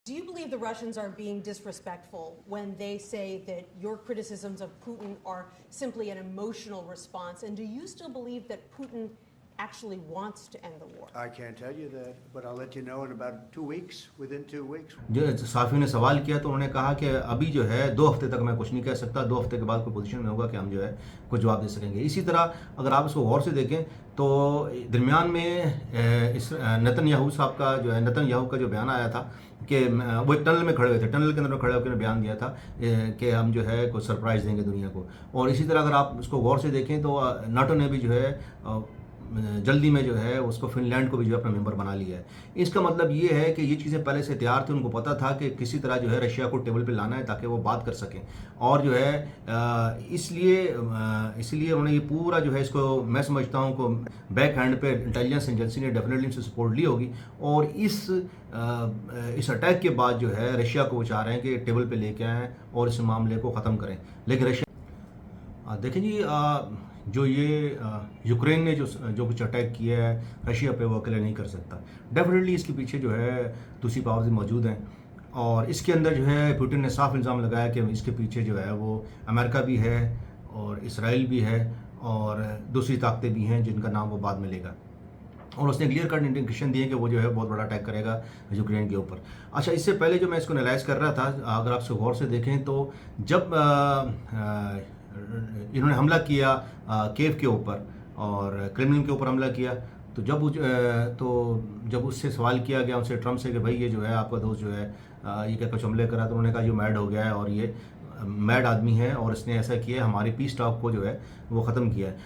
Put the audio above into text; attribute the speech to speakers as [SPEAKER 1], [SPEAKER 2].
[SPEAKER 1] Do you believe the Russians are being disrespectful when they say that your criticisms of Putin are simply an emotional response? And do you still believe that Putin actually wants to end the war?
[SPEAKER 2] I can't tell you that, but I'll let you know in about 2 weeks, within 2 weeks.
[SPEAKER 3] जो साफियों ने सवाल किया तो उन्होंने कहा कि अभी जो है 2 हफ्ते तक मैं कुछ नहीं कह सकता, 2 हफ्ते के बाद कोई पोजीशन में होगा कि हम जो है कुछ जवाब दे सकेंगे। इसी तरह अगर आप इसको गौर से देखें तो दरमियान में इस नेतन्याहू साहब का जो है नेतन्याहू का जो बयान आया था कि वो एक टनल में खड़े हुए थे, टनल के अंदर खड़े होकर बयान दिया था कि हम जो है कुछ सरप्राइज़ देंगे दुनिया को। और इसी तरह अगर आप इसको गौर से देखें तो नाटो ने भी जो है जल्दी में जो है उसको फिनलैंड को भी जो है अपना मेंबर बना लिया है। इसका मतलब ये है कि ये चीज़ें पहले से तैयार थी, उनको पता था कि किसी तरह जो है रशिया को टेबल पे लाना है ताकि वो बात कर सकें। और जो है इसलिए उन्होंने ये पूरा जो है इसको मैं समझता हूँ को बैक हैंड पे इंटेलिजेंस एजेंसी ने डेफिनेटली इनसे सपोर्ट ली होगी। और इस अटैक के बाद जो है रशिया को वो चाह रहे हैं कि टेबल पे लेके आएँ और इस मामले को ख़त्म करें। लेकिन रशिया देखें जी जो ये यूक्रेन ने जो कुछ अटैक किया है रशिया पे वो अकेले नहीं कर सकता। डेफिनेटली इसके पीछे जो है दूसरी पावर्स मौजूद हैं और इसके अंदर जो है पुतिन ने साफ इल्ज़ाम लगाया कि इसके पीछे जो है वो अमेरिका भी है और इसराइल भी है और दूसरी ताकतें भी हैं जिनका नाम वो बाद में लेगा। और उसने क्लियर कट इंडिकेशन दिए कि वो जो है बहुत बड़ा अटैक करेगा यूक्रेन के ऊपर। अच्छा, इससे पहले जो मैं इसको एनालाइज कर रहा था, अगर आप इसको गौर से देखें तो जब इन्होंने हमला किया कीव के ऊपर और क्रेमलिन के ऊपर हमला किया तो जब उससे सवाल किया गया उनसे ट्रम्प से कि भाई ये जो है आपका दोस्त जो है ये क्या कुछ हमले करा, तो उन्होंने कहा जो मैड हो गया है और ये मैड आदमी है और इसने ऐसा किया है, हमारी पीस टॉक को जो है वो ख़त्म किया है।